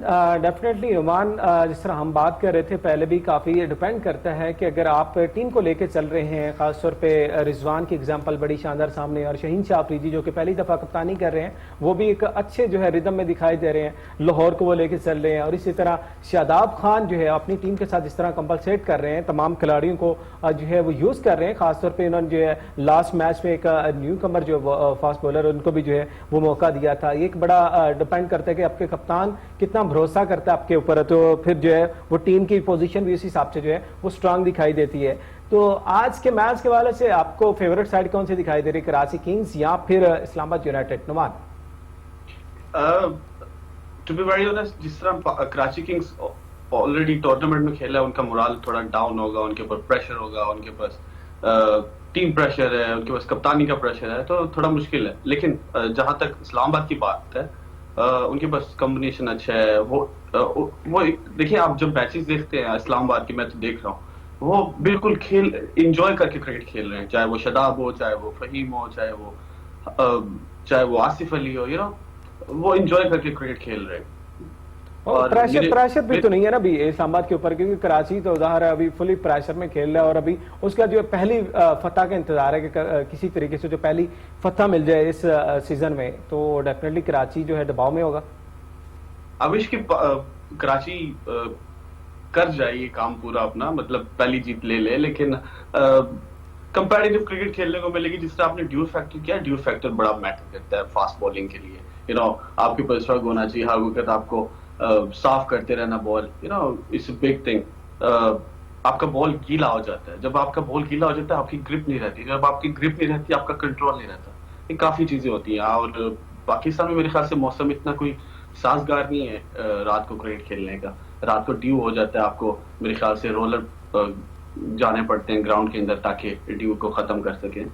डेफिनेटली ओमान जिस तरह हम बात कर रहे थे पहले भी काफ़ी डिपेंड करता है कि अगर आप टीम को लेके चल रहे हैं, ख़ासतौर पे रिजवान की एग्जांपल बड़ी शानदार सामने और शहीन शाह अफरीदी जो कि पहली दफ़ा कप्तानी कर रहे हैं वो भी एक अच्छे जो है रिदम में दिखाई दे रहे हैं, लाहौर को वो लेके चल रहे हैं। और इसी तरह शादाब खान जो है अपनी टीम के साथ जिस तरह कंपलसेट कर रहे हैं, तमाम खिलाड़ियों को जो है वो यूज़ कर रहे हैं। खासतौर पर इन्होंने जो है लास्ट मैच में एक न्यू कमर जो फास्ट बॉलर उनको भी जो है वो मौका दिया था। ये एक बड़ा डिपेंड करता है कि आपके कप्तान कितना भरोसा करता है आपके ऊपर, तो फिर जो है वो टीम की पोजीशन भी उस हिसाब से जो है वो स्ट्रांग दिखाई देती है। तो आज के मैच के वाले से आपको फेवरेट साइड कौन सी दिखाई दे रही है, कराची किंग्स या फिर Islamabad United? Noman, to be very honest, जिस तरह कराची किंग्स ऑलरेडी टूर्नामेंट में खेला है, उनका मोरल थोड़ा डाउन होगा, उनके ऊपर प्रेशर होगा, उनके पास टीम प्रेशर है, उनके पास कप्तानी का प्रेशर है, तो थोड़ा मुश्किल है। लेकिन जहां तक इस्लामाबाद की बात है, उनके पास कॉम्बिनेशन अच्छा है। वो देखिए, आप जब मैचेस देखते हैं इस्लामाबाद की, मैं तो देख रहा हूँ, वो बिल्कुल खेल इंजॉय करके क्रिकेट खेल रहे हैं, चाहे वो शादाब हो, चाहे वो फहीम हो, चाहे वो आसिफ अली हो, वो इंजॉय करके क्रिकेट खेल रहे हैं। और प्रेशर भी तो नहीं है ना अभी इस्लामाबाद के ऊपर, क्योंकि कराची तो ज़ाहिर है अभी फुली प्रेशर में खेल रहा है और अभी उसका जो पहली फतह का इंतजार है कि किसी तरीके से जो पहली फतह मिल जाए इस सीजन में, तो डेफिनेटली कराची जो है दबाव में होगा। अब इसकी कराची कर जाए ये काम पूरा अपना, मतलब पहली जीत ले, लेकिन कंपैरेटिव क्रिकेट खेलने को मिलेगी। जिस तरह आपने ड्यू फैक्टर किया, ड्यू फैक्टर बड़ा मैटर करता है फास्ट बॉलिंग के लिए। आपके पास स्ट्रग होना चाहिए, हर वक्त आपको साफ करते रहना ball, it's a big thing. आपका बॉल गीला हो जाता है, जब आपका बॉल गीला हो जाता है आपकी ग्रिप नहीं रहती, जब आपकी ग्रिप नहीं रहती आपका कंट्रोल नहीं रहता। ये काफी चीजें होती हैं। और पाकिस्तान में मेरे ख्याल से मौसम इतना कोई साजगार नहीं है रात को क्रिकेट खेलने का। रात को ड्यू हो जाता है, आपको मेरे ख्याल से रोलर जाने पड़ते हैं ग्राउंड के अंदर ताकि ड्यू को खत्म कर सकें।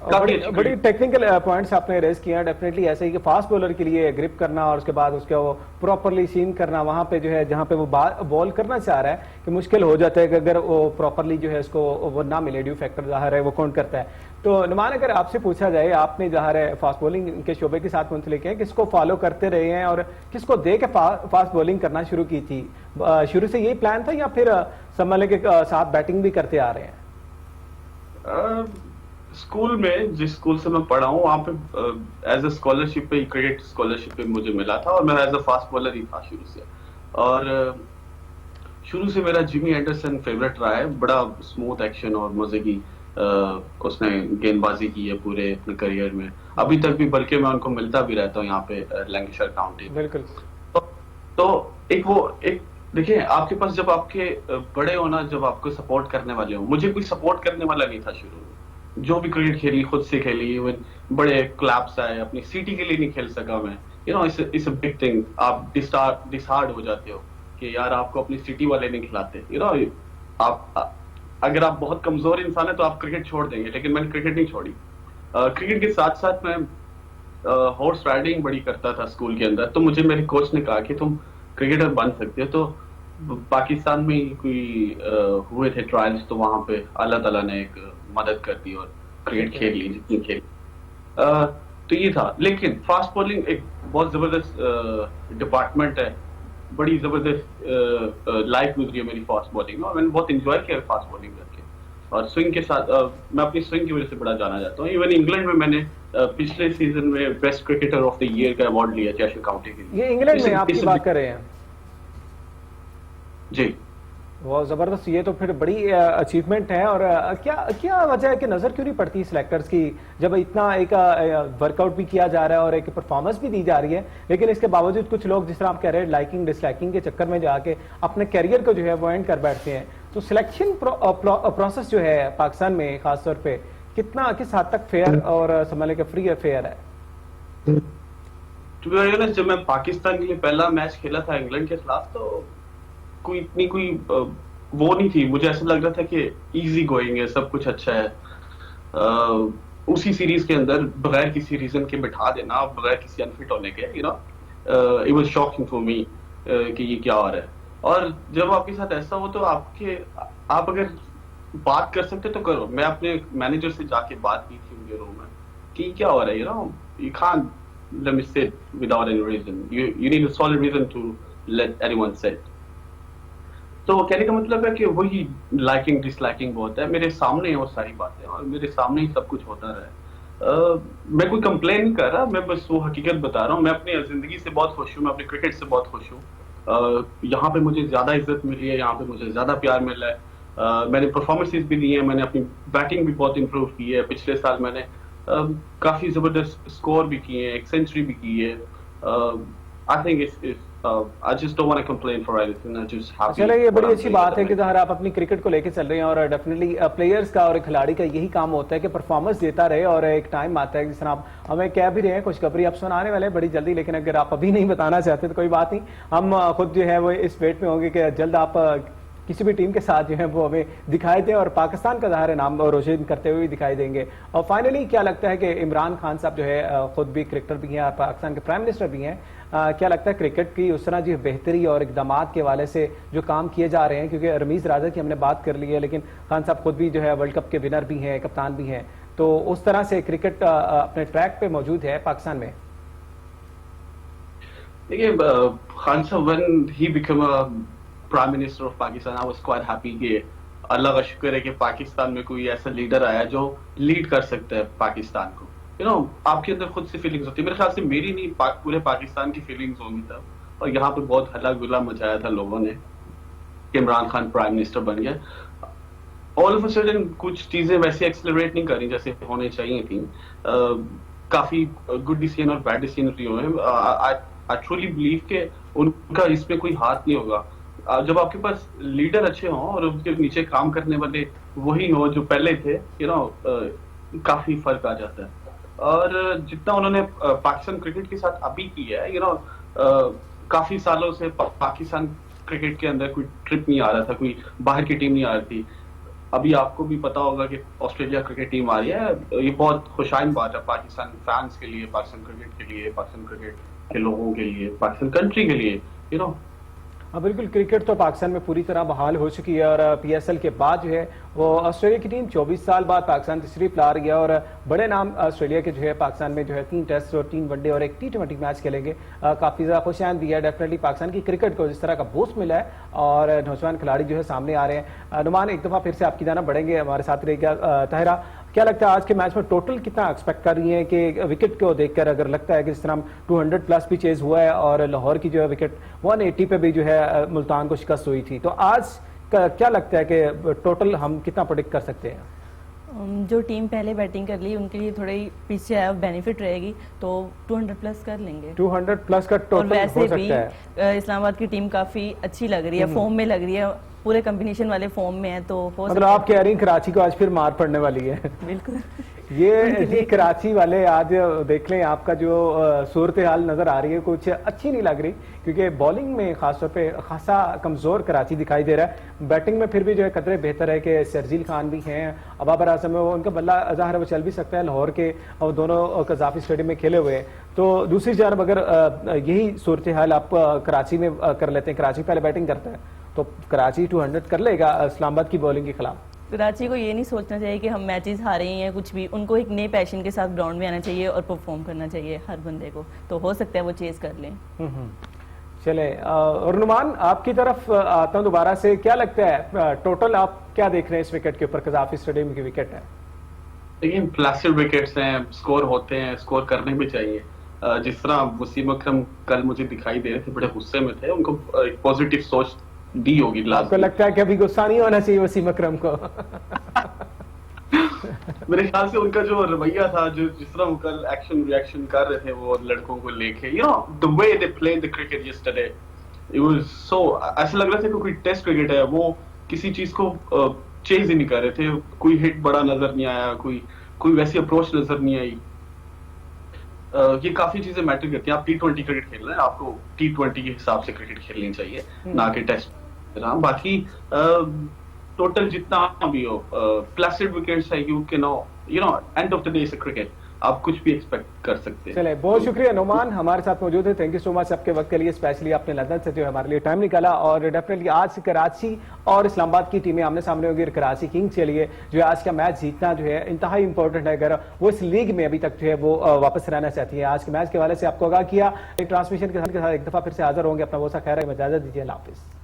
बड़ी टेक्निकल पॉइंट्स आपने रेज किया। डेफिनेटली ऐसे ही कि फास्ट बॉलर के लिए ग्रिप करना और उसके बाद उसका वो प्रॉपरली सीम करना, वहां पे जो है जहां पे वो बॉल करना चाह रहा है कि मुश्किल हो जाता है कि अगर वो प्रॉपरली जो है उसको वो ना मिले, ड्यू फैक्टर ज़ाहिर है वो काउंट करता है। तो नुमान, अगर आपसे पूछा जाए, आपने ज़ाहिर है फास्ट बॉलिंग के शोबे के साथ मुंसलिक है, किसको फॉलो करते रहे हैं और किसको देख के फास्ट बॉलिंग करना शुरू की थी? शुरू से यही प्लान था या फिर समझ के साथ बैटिंग भी करते आ रहे हैं? स्कूल में, जिस स्कूल से मैं पढ़ा हूँ, वहाँ पे एज ए स्कॉलरशिप पे, क्रिकेट स्कॉलरशिप पे मुझे मिला था और मैं एज ए फास्ट बॉलर ही था शुरू से। और शुरू से मेरा जिमी एंडरसन फेवरेट रहा है। बड़ा स्मूथ एक्शन और मजे की उसने गेंदबाजी की है पूरे अपने करियर में, अभी तक भी, बल्कि मैं उनको मिलता भी रहता हूँ यहाँ पे लैंकाशायर काउंटी। बिल्कुल। तो एक देखिए, आपके पास जब आपके बड़े होना, जब आपको सपोर्ट करने वाले हो, मुझे कोई सपोर्ट करने वाला नहीं था शुरू में। जो भी क्रिकेट खेली खुद से खेली, इवन बड़े क्लब्स आए, अपनी सिटी के लिए नहीं खेल सका मैं। It's a big thing. आप डिसहार्ड हो जाते हो कि यार आपको अपनी सिटी वाले नहीं खिलाते। आप अगर आप बहुत कमजोर इंसान है तो आप क्रिकेट छोड़ देंगे, लेकिन मैंने क्रिकेट नहीं छोड़ी। क्रिकेट के साथ साथ मैं हॉर्स राइडिंग बड़ी करता था स्कूल के अंदर, तो मुझे मेरे कोच ने कहा कि तुम क्रिकेटर बन सकते हो। तो पाकिस्तान में ही कोई हुए थे ट्रायल्स, तो वहां पे अल्लाह ताला ने एक मदद कर दी और क्रिकेट खेल ली जितनी खेल। तो ये था। लेकिन फास्ट बॉलिंग एक बहुत जबरदस्त डिपार्टमेंट है, बड़ी जबरदस्त लाइफ गुजरी है मेरी फास्ट बॉलिंग में, और मैंने बहुत इंजॉय किया फास्ट बॉलिंग करके। और स्विंग के साथ मैं अपनी स्विंग की वजह से बड़ा जाना जाता हूँ। इवन इंग्लैंड में मैंने पिछले सीजन में best cricketer of the year का अवार्ड लिया चेशर काउंटी के लिए। ये इंग्लैंड में आपकी बात कर रहे हैं? जी, बहुत जबरदस्त। ये तो फिर बड़ी अचीवमेंट है। और क्या क्या वजह है कि नजर क्यों नहीं पड़ती सिलेक्टर्स की, जब इतना एक वर्कआउट भी किया जा रहा है और एक परफॉर्मेंस भी दी जा रही है, लेकिन इसके बावजूद कुछ लोग जिस तरह आप कह रहे हैं लाइकिंग डिसलाइकिंग के चक्कर में जाके अपने करियर को जो है वो एंड कर बैठते हैं। तो सिलेक्शन प्रोसेस जो है पाकिस्तान में खासतौर पे किस हद तक फेयर और समझ के फ्री और फेयर है? टू बी ऑनेस्ट, जब मैं पाकिस्तान के लिए पहला मैच खेला था इंग्लैंड के खिलाफ, तो कोई इतनी कोई वो नहीं थी। मुझे ऐसा लग रहा था कि इजी गोइंग है, सब कुछ अच्छा है। उसी सीरीज के अंदर बगैर किसी रीजन के बिठा देना, बगैर किसी अनफिट होने के, it was shocking for me कि ये क्या हो रहा है। और जब आपके साथ ऐसा हो तो आप अगर बात कर सकते तो करो। मैं अपने मैनेजर से जाके बात की थी उनके रूम में कि क्या हो रहा है, you can't let me sit without any reason. You need a solid reason to let anyone sit. तो कहने का मतलब है कि वही लाइकिंग डिसलाइकिंग बहुत है, मेरे सामने है वो सारी बातें, और मेरे सामने ही सब कुछ होता रहा है। मैं कोई कंप्लेन नहीं कर रहा, मैं बस वो हकीकत बता रहा हूँ। मैं अपनी जिंदगी से बहुत खुश हूँ, मैं अपने क्रिकेट से बहुत खुश हूँ। यहाँ पे मुझे ज्यादा इज्जत मिली है, यहाँ पे मुझे ज्यादा प्यार मिल रहा है। मैंने परफॉर्मेंसेस भी दी हैं, मैंने अपनी बैटिंग भी बहुत इंप्रूव की है। पिछले साल मैंने काफी जबरदस्त स्कोर भी किए हैं, एक सेंचुरी भी की है। I think I just don't want to complain for anything. I'm just happy. चलो, ये बड़ी अच्छी बात है कि जहर आप अपनी क्रिकेट को लेके चल रहे हैं, और डेफिनेटली प्लेयर्स का और खिलाड़ी का यही काम होता है कि परफॉर्मेंस देता रहे। और एक टाइम आता है जिस तरह आप हमें कह भी रहे हैं, खुशखबरी आप सुनाने वाले हैं बड़ी जल्दी, लेकिन अगर आप अभी नहीं बताना चाहते तो कोई बात नहीं, हम खुद जो है वो इस वेट में होंगे कि जल्द आप किसी भी टीम के साथ जो है वो हमें दिखाई दे और पाकिस्तान का ज़ाहिर नाम रोशन करते हुए दिखाई देंगे। और फाइनली क्या लगता है कि इमरान खान साहब जो है खुद भी क्रिकेटर भी हैं, पाकिस्तान के प्राइम मिनिस्टर भी हैं, क्या लगता है क्रिकेट की उस तरह जो बेहतरी और इकदामात के वाले से जो काम किए जा रहे हैं, क्योंकि रमीज राजा की हमने बात कर ली है, लेकिन खान साहब खुद भी जो है वर्ल्ड कप के विनर भी हैं, कप्तान भी हैं, तो उस तरह से क्रिकेट अपने ट्रैक पे मौजूद है पाकिस्तान में? देखिए, खान साहब when he become a prime minister of Pakistan, I was quite happy कि अल्लाह का शुक्र है कि पाकिस्तान में कोई ऐसा लीडर आया जो लीड कर सकता है पाकिस्तान को। आपके अंदर खुद से फीलिंग्स होती है, मेरे ख्याल से मेरी नहीं पूरे पाकिस्तान की फीलिंग्स होंगी तब। और यहाँ पे बहुत हल्ला गुल्ला मचाया था लोगों ने कि इमरान खान प्राइम मिनिस्टर बन गया। ऑल ऑफ अ सडन कुछ चीजें वैसे एक्सेलरेट नहीं करी जैसे होने चाहिए थी। काफी गुड डिसीजन और बैड डिसीजन भी हुए हैं। आई ट्रूली बिलीव कि उनका इसमें कोई हाथ नहीं होगा। जब आपके पास लीडर अच्छे हों और उनके नीचे काम करने वाले वही हों जो पहले थे, काफी फर्क आ जाता है। और जितना उन्होंने पाकिस्तान क्रिकेट के साथ अभी किया है, काफी सालों से पाकिस्तान क्रिकेट के अंदर कोई ट्रिप नहीं आ रहा था, कोई बाहर की टीम नहीं आ रही थी। अभी आपको भी पता होगा कि ऑस्ट्रेलिया क्रिकेट टीम आ रही है। ये बहुत खुशाइन बात है पाकिस्तान फैंस के लिए, पाकिस्तान क्रिकेट के लिए, पाकिस्तान क्रिकेट के लोगों के लिए, पाकिस्तान कंट्री के लिए। हाँ बिल्कुल, क्रिकेट तो पाकिस्तान में पूरी तरह बहाल हो चुकी है। और पीएसएल के बाद जो है वो ऑस्ट्रेलिया की टीम 24 साल बाद पाकिस्तान तशरीफ ला रही है, और बड़े नाम ऑस्ट्रेलिया के जो है पाकिस्तान में जो है 3 टेस्ट और 3 वनडे और 1 T20 मैच खेलेंगे। काफी ज्यादा खुशहाल भी है डेफिनेटली पाकिस्तान की क्रिकेट को जिस तरह का बूस्ट मिला है, और नौजवान खिलाड़ी जो है सामने आ रहे हैं। नुमान, एक दफा फिर से आपकी जाना बढ़ेंगे, हमारे साथ रहेगा ताहिरा। क्या लगता है आज के मैच में टोटल कितना एक्सपेक्ट कर रही है कि विकेट को देखकर अगर लगता है कि जिस तरह 200 प्लस भी चेज हुआ है और लाहौर की जो है विकेट 180 पे भी जो है मुल्तान को शिकस्त हुई थी, तो आज क्या लगता है कि टोटल हम कितना प्रेडिक्ट कर सकते हैं? जो टीम पहले बैटिंग कर ली उनके लिए थोड़ी पीछे आया बेनिफिट रहेगी, तो 200 प्लस कर लेंगे। 200 प्लस का टोटल हो सकता है। इस्लामाबाद की टीम काफी अच्छी लग रही है, फॉर्म में लग रही है, पूरे कॉम्बिनेशन वाले फॉर्म में है, तो मतलब आप कह रही हैं कराची को आज फिर मार पड़ने वाली है? बिल्कुल। ये जी कराची वाले आज देख लें, आपका जो सूरत हाल नजर आ रही है कुछ अच्छी नहीं लग रही, क्योंकि बॉलिंग में खासतौर पे खासा कमजोर कराची दिखाई दे रहा है। बैटिंग में फिर भी जो है कदरे बेहतर है कि शर्जील खान भी हैं, अबाबर आजम है, उनका बल्ला ज़ाहिर है वो चल भी सकता है, लाहौर के और दोनों कज़ाफी स्टेडियम में खेले हुए हैं। तो दूसरी जानब अगर यही सूरत हाल आप कराची में कर लेते हैं, कराची पहले बैटिंग करता है, तो कराची 200 कर लेगा इस्लामाबाद की बॉलिंग के खिलाफ। कराची को ये नहीं सोचना चाहिए कि हम मैचेस हारे ही हैं कुछ भी, उनको एक नए पैशन के साथ ग्राउंड में आना चाहिए और परफॉर्म करना चाहिए हर बंदे को, तो हो सकता है वो चेज कर लें। चले और नुमान आपकी तरफ आता हूं दोबारा से, क्या लगता है टोटल आप क्या देख रहे हैं इस विकेट के ऊपर? कज़ाफी स्टेडियम की विकेट है, लेकिन प्लास्टिक विकेट्स हैं, स्कोर होते हैं, स्कोर करने भी चाहिए। जिस तरह वसीम अकरम कल मुझे दिखाई दे रहे थे, बड़े गुस्से में थे, उनको एक पॉजिटिव सोच दी होगी। आपको लगता है कि अभी गुस्सा नहीं होना चाहिए वसीम अकरम को? मेरे ख्याल से उनका जो रवैया था, जो जिस तरह वो कल एक्शन रिएक्शन कर रहे थे वो लड़कों को लेके, you know the way they played the cricket yesterday, it was so, ऐसा लग रहा था कि कोई टेस्ट क्रिकेट है, वो किसी चीज को चेज ही नहीं कर रहे थे, कोई हिट बड़ा नजर नहीं आया, कोई वैसी अप्रोच नजर नहीं आई। ये काफी चीजें मैटर करती हैं। आप T20 क्रिकेट खेल रहे हैं, आपको T20 के हिसाब से क्रिकेट खेलनी चाहिए, ना कि टेस्ट। बाकी टोटल जितना भी हो, प्लास्टिक विकेट्स है, you can you know end of the day is cricket, आप कुछ भी एक्सपेक्ट कर सकते हैं। चले, बहुत शुक्रिया नुमान हमारे साथ मौजूद है, थैंक यू सो मच आपके वक्त के लिए, स्पेशली आपने लंदन से जो हमारे लिए टाइम निकाला। और डेफिनेटली आज कराची और इस्लामाबाद की टीमें आमने सामने होगी। कराची किंग्स के लिए जो है आज का मैच जीतना जो है इंतहाई इंपॉर्टेंट है, अगर वो इस लीग में अभी तक जो है वो वापस रहना चाहती है। आज के मैच के हवाले से आपको आगाह किया, एक ट्रांसमिशन के साथ एक दफा फिर से हाजिर होंगे। अपना बहुत सा खैर है, इजाजत दीजिए, अल्लाह हाफिज।